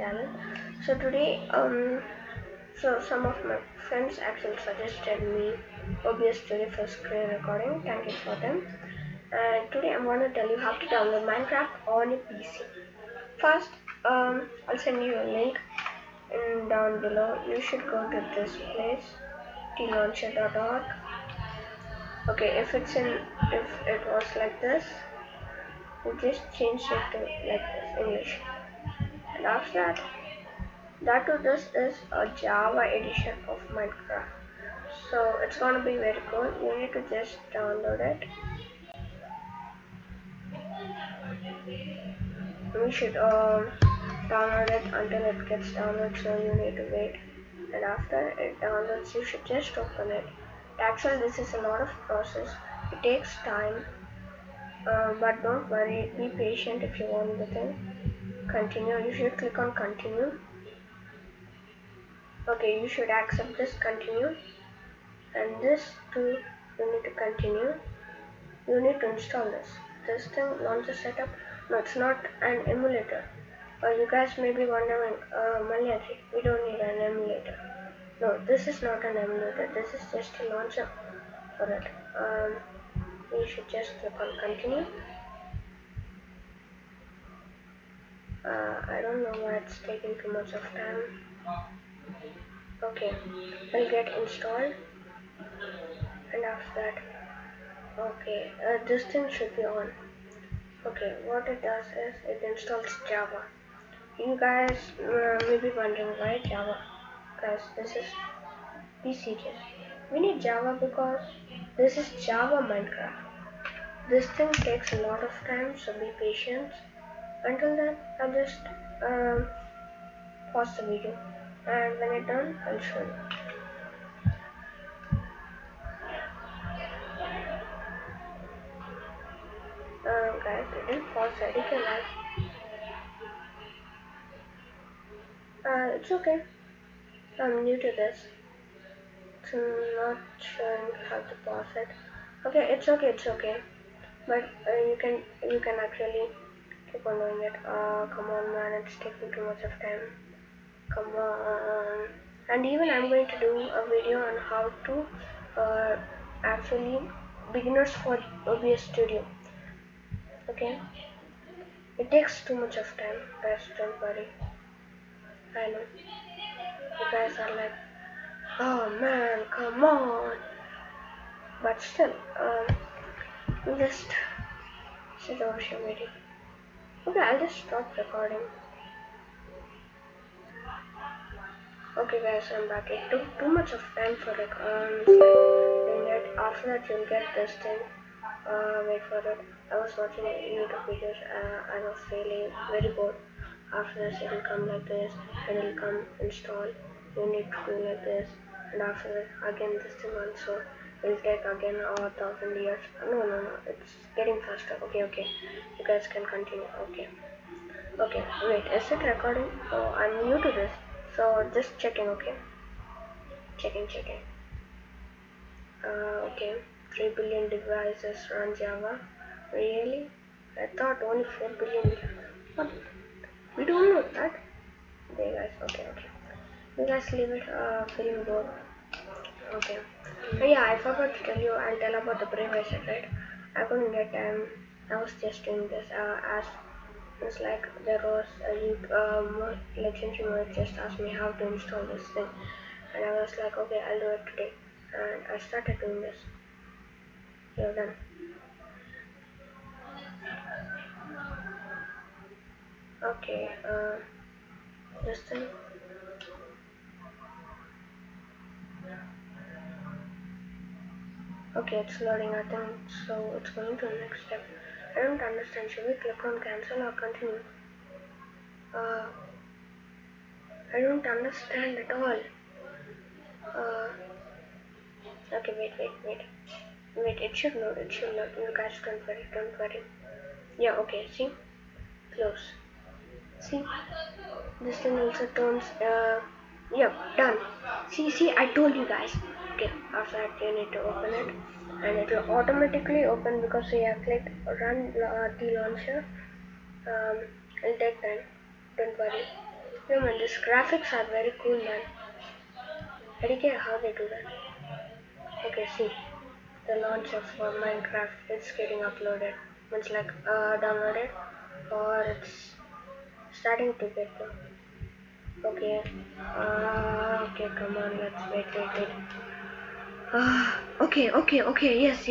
Talentz. So today, some of my friends actually suggested me OBS Studio for screen recording. Thank you for them. And today I'm going to tell you how to download Minecraft on your PC. First, I'll send you a link down below. You should go to this place, tlauncher.org. Okay, if it was like this, you just change it to like this, English. And after that to this is a Java edition of Minecraft. So it's gonna be very cool. You need to just download it. You should download it until it gets downloaded, so you need to wait. And after it downloads, you should just open it. Actually, this is a lot of process. It takes time, but don't worry. Be patient if you want the thing. Continue. You should click on continue. Okay, you should accept this continue, and this too you need to continue. You need to install this thing, launcher setup. No, it's not an emulator. You guys may be wondering, Malyadri, we don't need an emulator. No, this is not an emulator. This is just a launcher for it. You should just click on continue. I don't know why it's taking too much of time. Okay, it'll get installed, and after that, okay, this thing should be on. Okay, what it does is it installs Java. You guys may be wondering why Java, guys. Be serious. We need Java because this is Java Minecraft. This thing takes a lot of time, so be patient. Until then, I'll just pause the video, and when it's done, I'll show you. Guys, I didn't pause it. You can like. It's okay. I'm new to this. So I'm not sure how to pause it. Okay, it's okay. But you can actually keep on doing it. Come on, man, it's taking too much of time. Come on. And even I'm going to do a video on how to actually beginners for OBS Studio. Okay, it takes too much of time, guys. Don't worry. I know you guys are like, oh man, come on. But still, just sit over here waiting. Okay, I'll just stop recording. Okay guys, I'm back. It took too much of time for doing it. After that you'll get this thing. Wait for it. I was watching YouTube videos. I was really very bored. After this it'll come like this, and it'll come install. You need to do like this, and after that again this thing also. It'll take again 1,000 years. No, it's getting faster. Okay, you guys can continue. Okay, wait, is it recording? Oh, I'm new to this, so just checking. Okay, checking. Okay, 3 billion devices run Java. Really? I thought only 4 billion. What? We don't know that. Okay guys, okay. You guys leave it feeling bored. Okay. Yeah, I forgot to tell you. I'll tell about the brave I said, right? I couldn't get time. I was just doing this as it's like there was a legendary mode just asked me how to install this thing, and I was like, okay, I'll do it today, and I started doing this. You're done. Okay, this thing. Okay, it's loading, I think, so it's going to the next step. I don't understand. Should we click on cancel or continue? I don't understand at all. Okay, wait, it should load. You guys don't worry. Yeah, okay, see? Close. See? This thing also turns, yeah, done. See, I told you guys. Okay, after that you need to open it, and it will automatically open because we have clicked run the launcher. It'll take time, don't worry. Yeah, man, these graphics are very cool, man. I don't care how they do that. Okay, see, the launch of Minecraft is getting uploaded. Means like downloaded, or it's starting to get them. Okay. Okay, come on, let's wait. Okay, yes.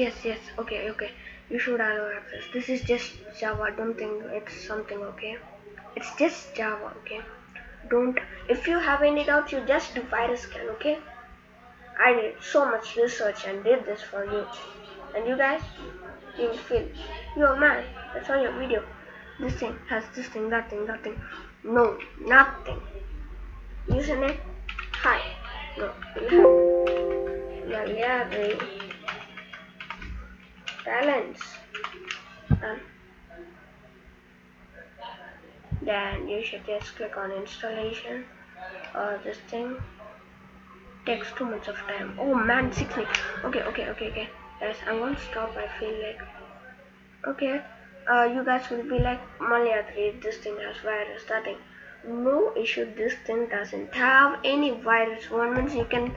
Okay. You should allow access. This is just Java. Don't think it's something, okay? It's just Java, okay? Don't. If you have any doubts, you just do virus scan, okay? I did so much research and did this for you. And you guys, you will feel, yo man, I saw your video. This thing has this thing, that thing. No, nothing. Username, hi. No, you'll have Malyadri Talentz. And then you should just click on installation or this thing. Takes too much of time. Oh man, 6 minutes. Okay. Yes, I'm gonna stop. I feel like. Okay, you guys will be like, Malyadri, this thing has virus, that thing. No issue, this thing doesn't have any virus. One means you can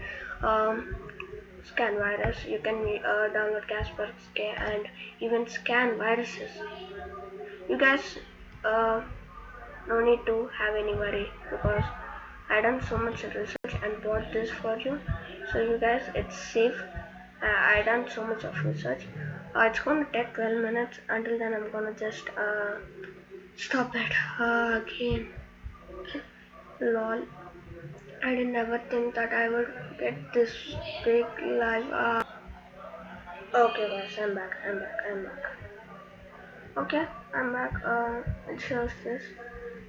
scan virus, you can download Kaspersky and even scan viruses. You guys no need to have any worry because I done so much research and bought this for you. So you guys, it's safe. I done so much of research. It's gonna take 12 minutes. Until then, I'm gonna just stop it again. Lol. I didn't ever think that I would get this big live. Okay, guys, I'm back. Okay, I'm back. It shows this.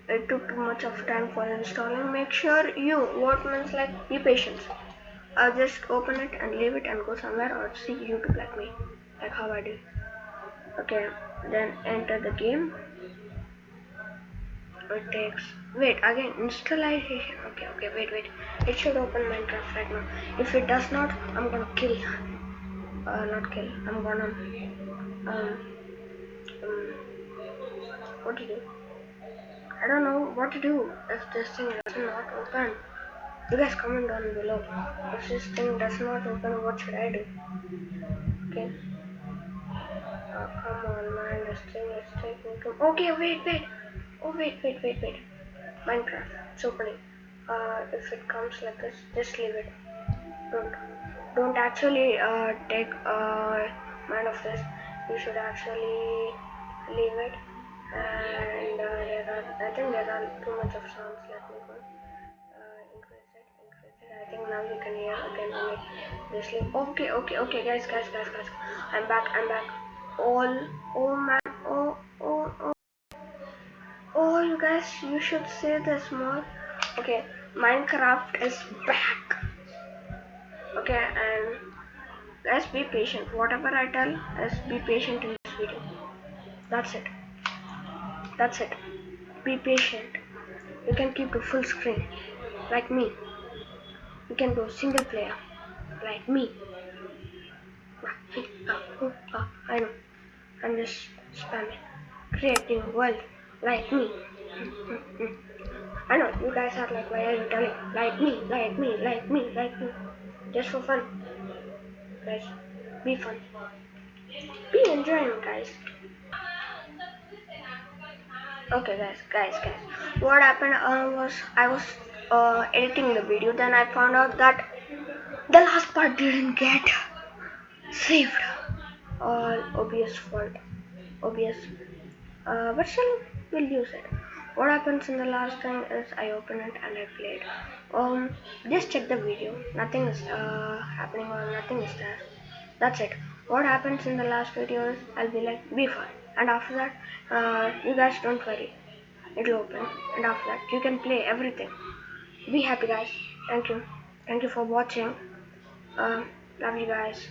It took too much of time for installing. Make sure you, what means like, be patient. I'll just open it and leave it and go somewhere or see YouTube like me, like how I do. Okay, then enter the game. It takes, wait, again, installation. Okay, wait. It should open Minecraft right now. If it does not, I'm gonna kill. Not kill. I'm gonna what to do? I don't know what to do if this thing does not open. You guys comment down below. If this thing does not open, what should I do? Okay. Come on, man. This thing is taking too. Okay, wait. Oh, wait. Minecraft. It's opening. If it comes like this, just leave it. Don't actually take mind of this. You should actually leave it. And I think there are too much of sounds. Let me go. Increase it. I think now you can hear again when it sleep. Okay, guys. I'm back. Oh man. Oh, you guys, you should say this more. Okay, Minecraft is back. Okay, and guys, be patient. Whatever I tell is be patient in this video. That's it. Be patient. You can keep to full screen, like me. You can go single player, like me. I know. I'm just spamming. Create new world, like me. I know you guys are like, why are you telling? Like me. Just for fun, guys. Be fun. Be enjoying, guys. Okay, guys. What happened was I was editing the video. Then I found out that the last part didn't get saved. All obvious fault. Obvious. But still, we'll use it. What happens in the last thing is I open it and I play it. Just check the video. Nothing is happening or nothing is there. That's it. What happens in the last video is I'll be like, be fun. And after that, you guys don't worry. It'll open. And after that, you can play everything. Be happy, guys. Thank you. Thank you for watching. Love you guys.